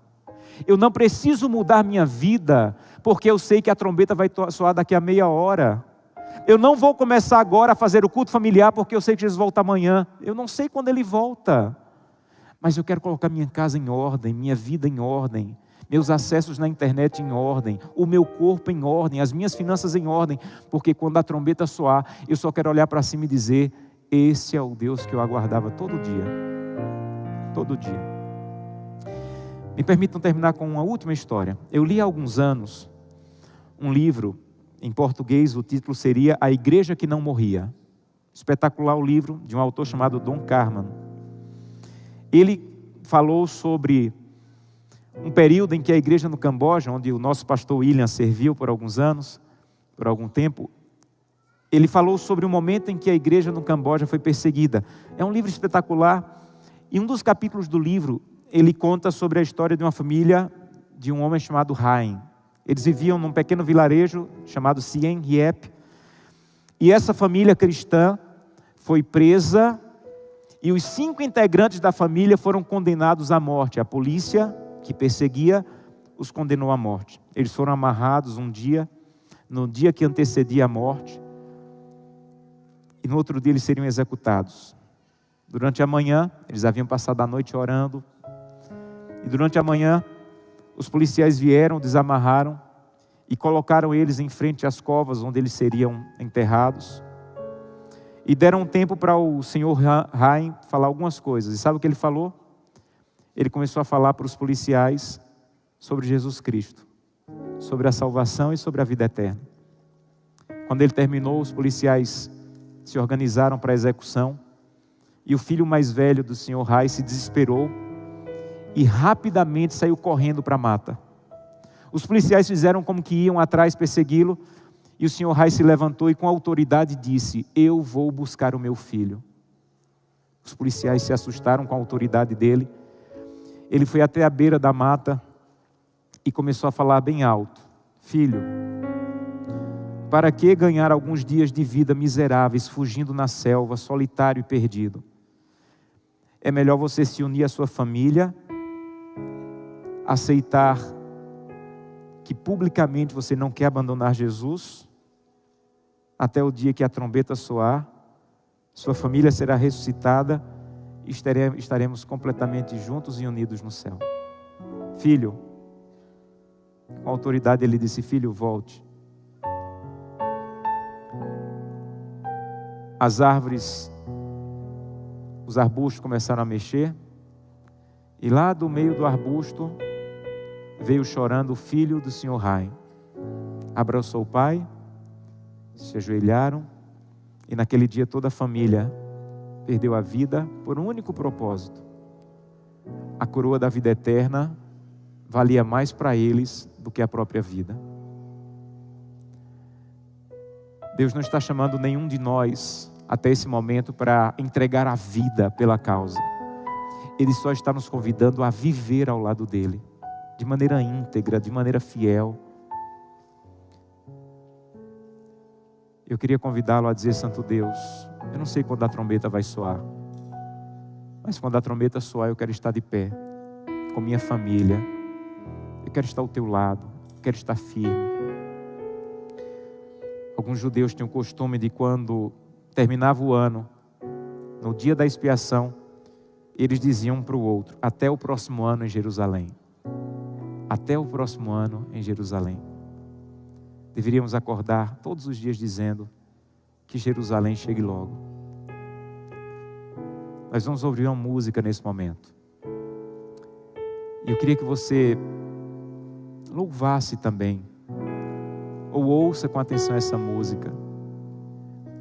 Eu não preciso mudar minha vida, porque eu sei que a trombeta vai soar daqui a meia hora. Eu não vou começar agora a fazer o culto familiar, porque eu sei que Jesus volta amanhã. Eu não sei quando Ele volta, mas eu quero colocar minha casa em ordem, minha vida em ordem, meus acessos na internet em ordem, o meu corpo em ordem, as minhas finanças em ordem, porque quando a trombeta soar, eu só quero olhar para cima e dizer: esse é o Deus que eu aguardava todo dia. Todo dia. Me permitam terminar com uma última história. Eu li há alguns anos um livro, em português o título seria A Igreja que Não Morria. Espetacular o livro, de um autor chamado Don Carman. Ele falou sobre um período em que a igreja no Camboja, onde o nosso pastor William serviu por alguns anos, por algum tempo, ele falou sobre o momento em que a igreja no Camboja foi perseguida. É um livro espetacular, e um dos capítulos do livro, ele conta sobre a história de uma família, de um homem chamado Hain. Eles viviam num pequeno vilarejo chamado Siem Reap, e essa família cristã foi presa, e os 5 integrantes da família foram condenados à morte. A polícia que perseguia os condenou à morte. Eles foram amarrados um dia, no dia que antecedia a morte, e no outro dia eles seriam executados. Durante a manhã, eles haviam passado a noite orando, e durante a manhã, os policiais vieram, desamarraram, e colocaram eles em frente às covas onde eles seriam enterrados, e deram tempo para o senhor Hain falar algumas coisas. E sabe o que ele falou? Ele começou a falar para os policiais sobre Jesus Cristo. sobre a salvação e sobre a vida eterna. Quando ele terminou, os policiais se organizaram para a execução, e o filho mais velho do Sr. Rai se desesperou e rapidamente saiu correndo para a mata. Os policiais fizeram como que iam atrás persegui-lo, e o Sr. Rai se levantou e com autoridade disse: eu vou buscar o meu filho. Os policiais se assustaram com a autoridade dele. Ele foi até a beira da mata e começou a falar bem alto: filho, para que ganhar alguns dias de vida miseráveis fugindo na selva, solitário e perdido? É melhor você se unir à sua família, aceitar que publicamente você não quer abandonar Jesus, até o dia que a trombeta soar, sua família será ressuscitada e estaremos completamente juntos e unidos no céu. Filho, com autoridade ele disse: filho, volte. As árvores, os arbustos começaram a mexer, e lá do meio do arbusto veio chorando o filho do Sr. Rai. Abraçou o pai, se ajoelharam, e naquele dia toda a família perdeu a vida por um único propósito. A coroa da vida eterna valia mais para eles do que a própria vida. Deus não está chamando nenhum de nós até esse momento para entregar a vida pela causa. Ele só está nos convidando a viver ao lado dele, de maneira íntegra, de maneira fiel. Eu queria convidá-lo a dizer: Santo Deus, eu não sei quando a trombeta vai soar, mas quando a trombeta soar eu quero estar de pé, com minha família. Eu quero estar ao teu lado, eu quero estar firme. Alguns judeus tinham o costume de, quando terminava o ano, no dia da expiação, eles diziam um para o outro: até o próximo ano em Jerusalém. Até o próximo ano em Jerusalém. Deveríamos acordar todos os dias dizendo que Jerusalém chegue logo. Nós vamos ouvir uma música nesse momento. E eu queria que você louvasse também, ou ouça com atenção essa música.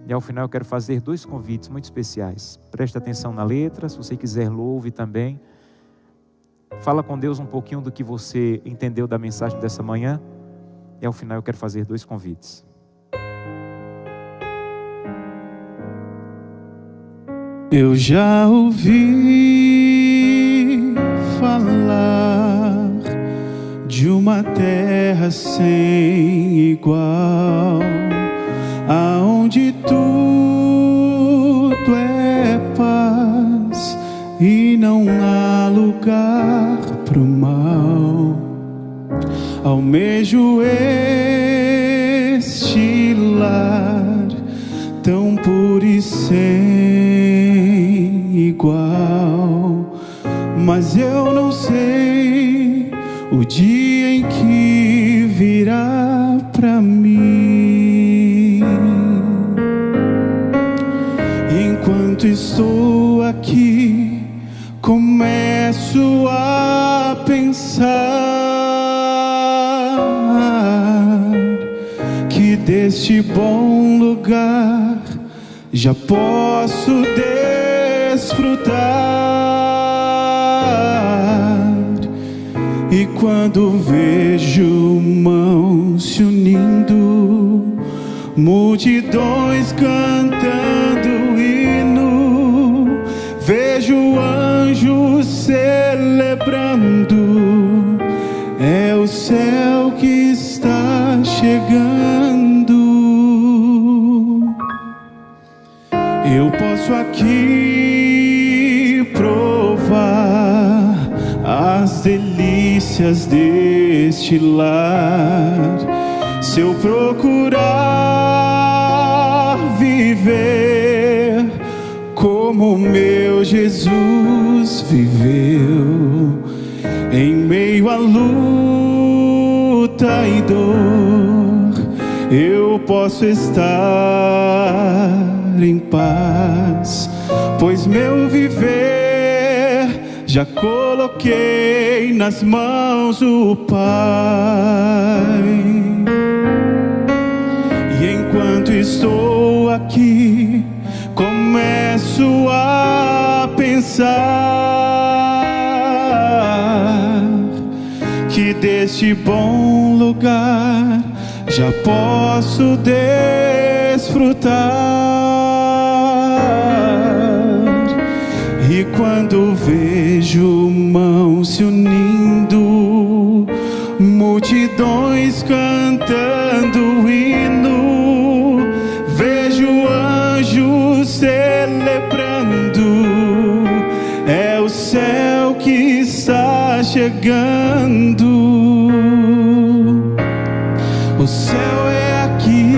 E ao final eu quero fazer 2 convites muito especiais. Preste atenção na letra, se você quiser louve também. Fala com Deus um pouquinho do que você entendeu da mensagem dessa manhã. E ao final eu quero fazer 2 convites. Eu já ouvi falar de uma terra sem igual, aonde tudo é paz e não há lugar pro mal. Almejo este lar tão puro e sem igual, mas eu não sei o dia em que virá pra mim. Enquanto estou aqui, começo a pensar que deste bom lugar já posso desfrutar. E quando vejo mãos se unindo, multidões cantando hino, vejo anjos celebrando, é o céu que está chegando. Eu posso aqui provar as delícias deste lar, se eu procurar viver como meu Jesus viveu, em meio à luta e dor, eu posso estar em paz, pois meu viver já coloquei nas mãos do Pai. E enquanto estou aqui, começo a pensar que deste bom lugar já posso desfrutar. E quando vejo mãos se unindo, multidões cantando hino, vejo anjos celebrando, é o céu que está chegando. O céu é aqui,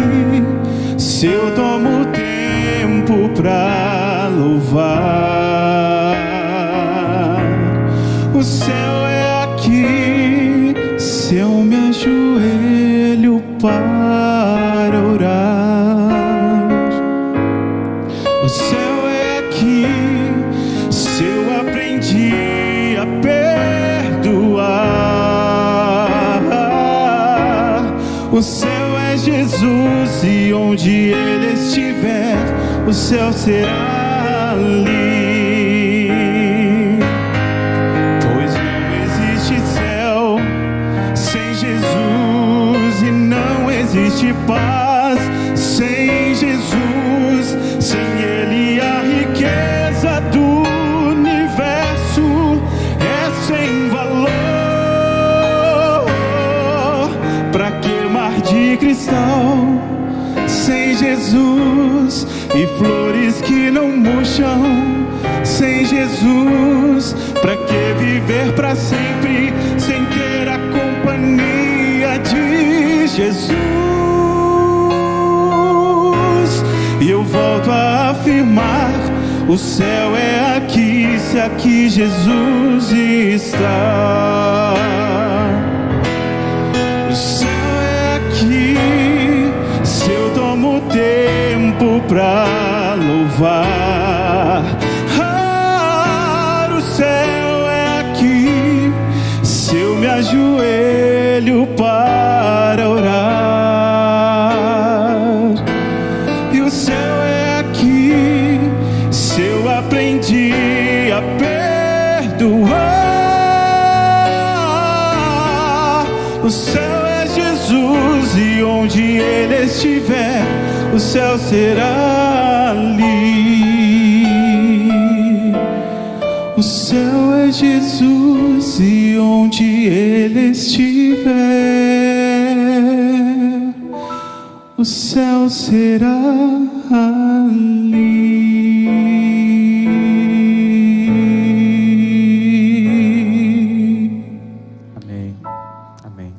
se eu tomo tempo pra louvar. O céu é aqui, se eu me ajoelho para orar. O céu é aqui, se eu aprendi a perdoar. O céu é Jesus, e onde Ele estiver, o céu será ali. Pois não existe céu sem Jesus, e não existe paz sem Jesus. Sem Ele a riqueza do universo é sem valor. Pra que mar de cristal sem Jesus, e flores que não murcham sem Jesus? Pra que viver pra sempre sem ter a companhia de Jesus? E eu volto a afirmar: o céu é aqui, se aqui Jesus está. O céu é aqui, se eu tomo tempo pra louvar. O céu é aqui, se eu me ajoelho para orar. E o céu é aqui, se eu aprendi a perdoar. O céu é Jesus, e onde Ele estiver, o céu será ali. O céu é Jesus, e onde Ele estiver, o céu será ali. Amém. Amém.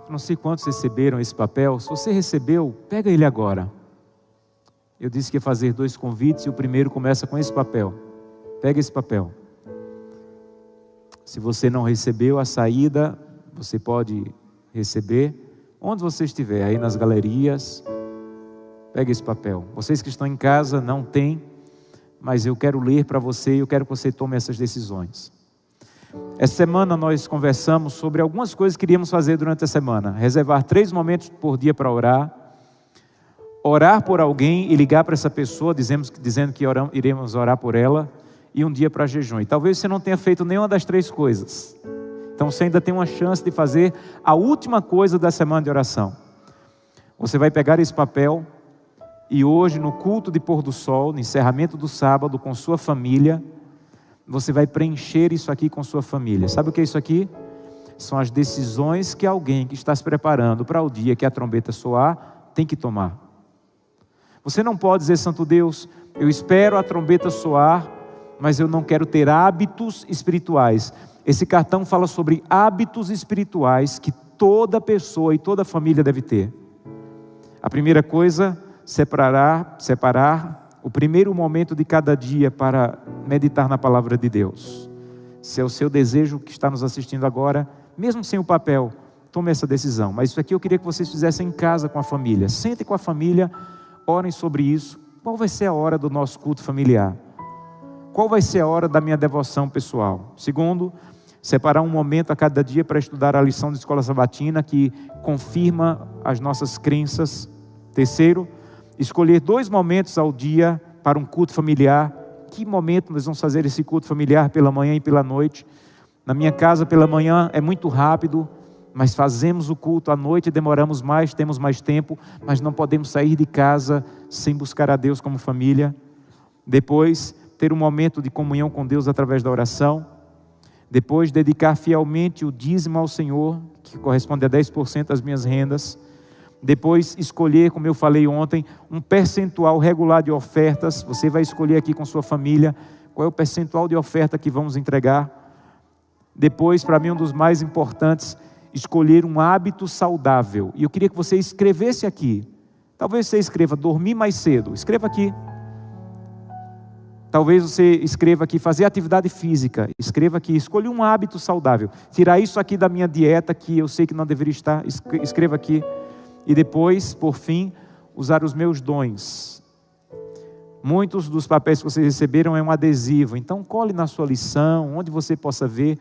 Não sei quantos receberam esse papel. Se você recebeu, pega ele agora. Eu disse que ia fazer 2 convites, e o primeiro começa com esse papel. Pega esse papel. Se você não recebeu a saída, você pode receber onde você estiver, aí nas galerias. Pega esse papel. Vocês que estão em casa não têm, mas eu quero ler para você, e eu quero que você tome essas decisões. Essa semana nós conversamos sobre algumas coisas que iríamos fazer durante a semana. Reservar 3 momentos por dia para orar. Orar por alguém e ligar para essa pessoa dizendo que iremos orar por ela. E um dia para jejum. E talvez você não tenha feito nenhuma das 3 coisas. Então você ainda tem uma chance de fazer a última coisa da semana de oração. Você vai pegar esse papel e hoje, no culto de pôr do sol, no encerramento do sábado, com sua família, você vai preencher isso aqui com sua família. Sabe o que é isso aqui? São as decisões que alguém que está se preparando para o dia que a trombeta soar tem que tomar. Você não pode dizer: Santo Deus, eu espero a trombeta soar, mas eu não quero ter hábitos espirituais. Esse cartão fala sobre hábitos espirituais que toda pessoa e toda família deve ter. A primeira coisa, separar o primeiro momento de cada dia para meditar na palavra de Deus. Se é o seu desejo que está nos assistindo agora, mesmo sem o papel, tome essa decisão. Mas isso aqui eu queria que vocês fizessem em casa com a família. Sentem com a família, orem sobre isso. Qual vai ser a hora do nosso culto familiar? qual vai ser a hora da minha devoção pessoal? Segundo, separar um momento a cada dia para estudar a lição de escola sabatina que confirma as nossas crenças. Terceiro, escolher 2 momentos ao dia para um culto familiar. Que momento nós vamos fazer esse culto familiar, pela manhã e pela noite? Na minha casa, pela manhã é muito rápido, mas fazemos o culto à noite, demoramos mais, temos mais tempo, mas não podemos sair de casa sem buscar a Deus como família. Depois, ter um momento de comunhão com Deus através da oração. Depois, dedicar fielmente o dízimo ao Senhor, que corresponde a 10% das minhas rendas. Depois, escolher, como eu falei ontem, um percentual regular de ofertas. Você vai escolher aqui com sua família qual é o percentual de oferta que vamos entregar. Depois, para mim, um dos mais importantes, escolher um hábito saudável. E eu queria que você escrevesse aqui. Talvez você escreva dormir mais cedo. Escreva aqui. Talvez você escreva aqui fazer atividade física. Escreva aqui, escolha um hábito saudável. Tirar isso aqui da minha dieta, que eu sei que não deveria estar. Escreva aqui. E depois, por fim, usar os meus dons. Muitos dos papéis que vocês receberam é um adesivo. Então, cole na sua lição, onde você possa ver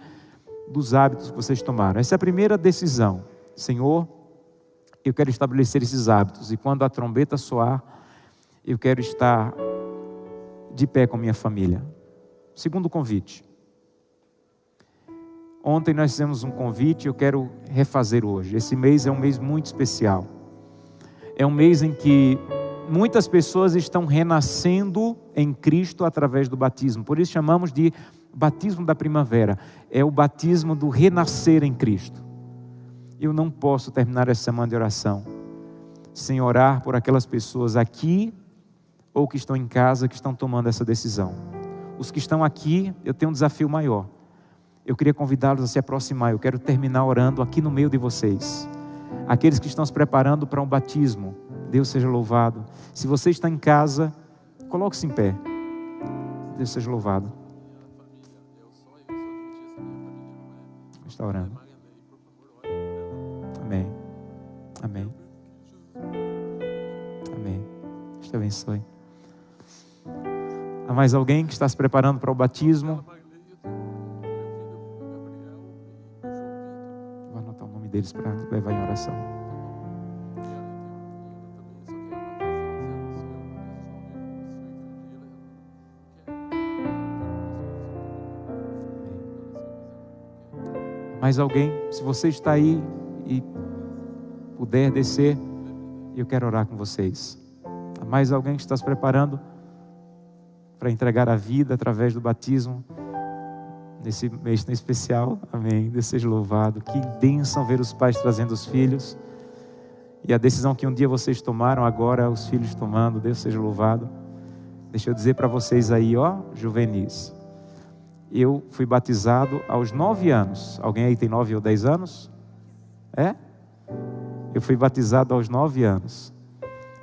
dos hábitos que vocês tomaram. Essa é a primeira decisão. Senhor, eu quero estabelecer esses hábitos. E quando a trombeta soar, eu quero estar de pé com minha família. Segundo convite. Ontem nós fizemos um convite, eu quero refazer hoje. Esse mês é um mês muito especial. É um mês em que muitas pessoas estão renascendo em Cristo através do batismo. Por isso chamamos de batismo da primavera. É o batismo do renascer em Cristo. Eu não posso terminar essa semana de oração sem orar por aquelas pessoas aqui ou que estão em casa, que estão tomando essa decisão. Os que estão aqui, eu tenho um desafio maior. Eu queria convidá-los a se aproximar. Eu quero terminar orando aqui no meio de vocês. Aqueles que estão se preparando para um batismo, Deus seja louvado. Se você está em casa, coloque-se em pé. Deus seja louvado. Está orando. Amém. Amém. Amém. Deus te abençoe. Há mais alguém que está se preparando para o batismo? Vou anotar o nome deles para levar em oração. Mais alguém? Se você está aí e puder descer, eu quero orar com vocês. Há mais alguém que está se preparando para entregar a vida através do batismo nesse mês tão especial? Amém. Deus seja louvado. Que bênção ver os pais trazendo os filhos. E a decisão que um dia vocês tomaram, agora os filhos tomando. Deus seja louvado. Deixa eu dizer para vocês aí, ó, juvenis. Eu fui batizado aos 9 anos. Alguém aí tem 9 ou 10 anos? É? Eu fui batizado aos 9 anos.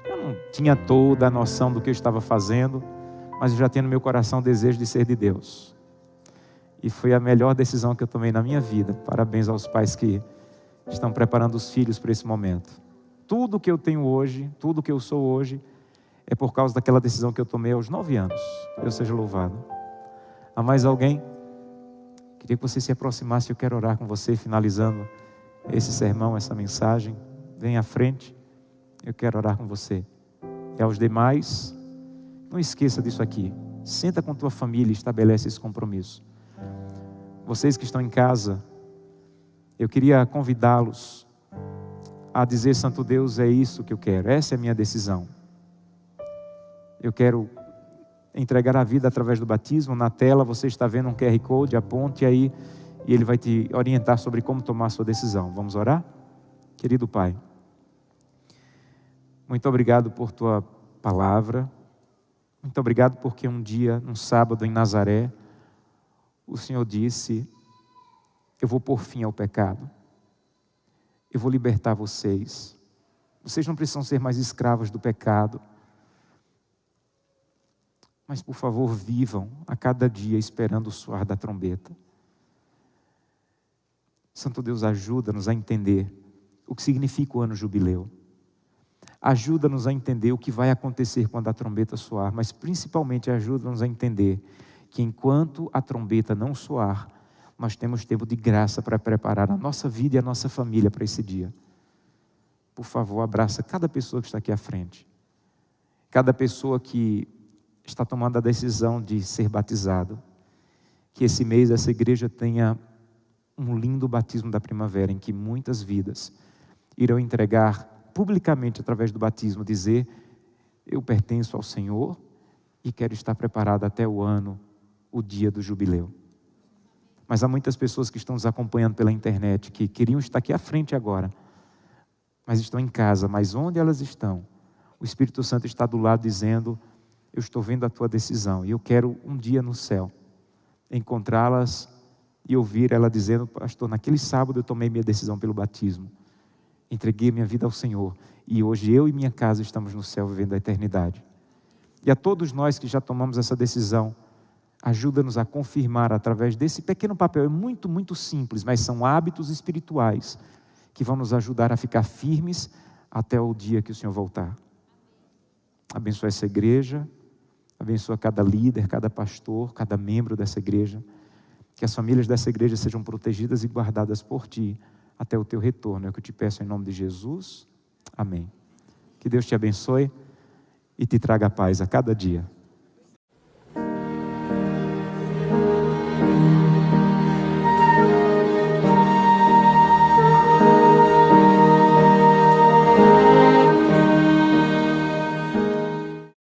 Eu não tinha toda a noção do que eu estava fazendo, mas eu já tinha no meu coração o desejo de ser de Deus. E foi a melhor decisão que eu tomei na minha vida. Parabéns aos pais que estão preparando os filhos para esse momento. Tudo que eu tenho hoje, tudo que eu sou hoje, é por causa daquela decisão que eu tomei aos 9 anos. Deus seja louvado. Há mais alguém? Queria que você se aproximasse, eu quero orar com você, finalizando esse sermão, essa mensagem. Vem à frente, eu quero orar com você. E aos demais, não esqueça disso aqui. Senta com tua família e estabelece esse compromisso. Vocês que estão em casa, eu queria convidá-los a dizer: Santo Deus, é isso que eu quero, essa é a minha decisão. Eu quero entregar a vida através do batismo. Na tela você está vendo um QR Code, aponte aí e ele vai te orientar sobre como tomar a sua decisão. Vamos orar? Querido Pai, muito obrigado por tua palavra. Muito obrigado porque um dia, num sábado em Nazaré, o Senhor disse: eu vou pôr fim ao pecado. Eu vou libertar vocês. Vocês não precisam ser mais escravos do pecado. Mas, por favor, vivam a cada dia esperando o soar da trombeta. Santo Deus, ajuda-nos a entender o que significa o ano jubileu. Ajuda-nos a entender o que vai acontecer quando a trombeta soar, mas principalmente ajuda-nos a entender que enquanto a trombeta não soar, nós temos tempo de graça para preparar a nossa vida e a nossa família para esse dia. Por favor, abraça cada pessoa que está aqui à frente. Cada pessoa que está tomando a decisão de ser batizado. Que esse mês essa igreja tenha um lindo batismo da primavera, em que muitas vidas irão entregar publicamente através do batismo, dizer: eu pertenço ao Senhor e quero estar preparado até o ano, o dia do jubileu. Mas há muitas pessoas que estão nos acompanhando pela internet, que queriam estar aqui à frente agora, mas estão em casa. Mas onde elas estão, o Espírito Santo está do lado dizendo: eu estou vendo a tua decisão e eu quero um dia no céu encontrá-las e ouvir ela dizendo: pastor, naquele sábado eu tomei minha decisão pelo batismo, entreguei minha vida ao Senhor e hoje eu e minha casa estamos no céu vivendo a eternidade. E a todos nós que já tomamos essa decisão, ajuda-nos a confirmar através desse pequeno papel. É muito, muito simples, mas são hábitos espirituais que vão nos ajudar a ficar firmes até o dia que o Senhor voltar. Abençoa essa igreja, abençoa cada líder, cada pastor, cada membro dessa igreja. Que as famílias dessa igreja sejam protegidas e guardadas por Ti até o Teu retorno. É o que eu te peço em nome de Jesus. Amém. Que Deus te abençoe e te traga paz a cada dia.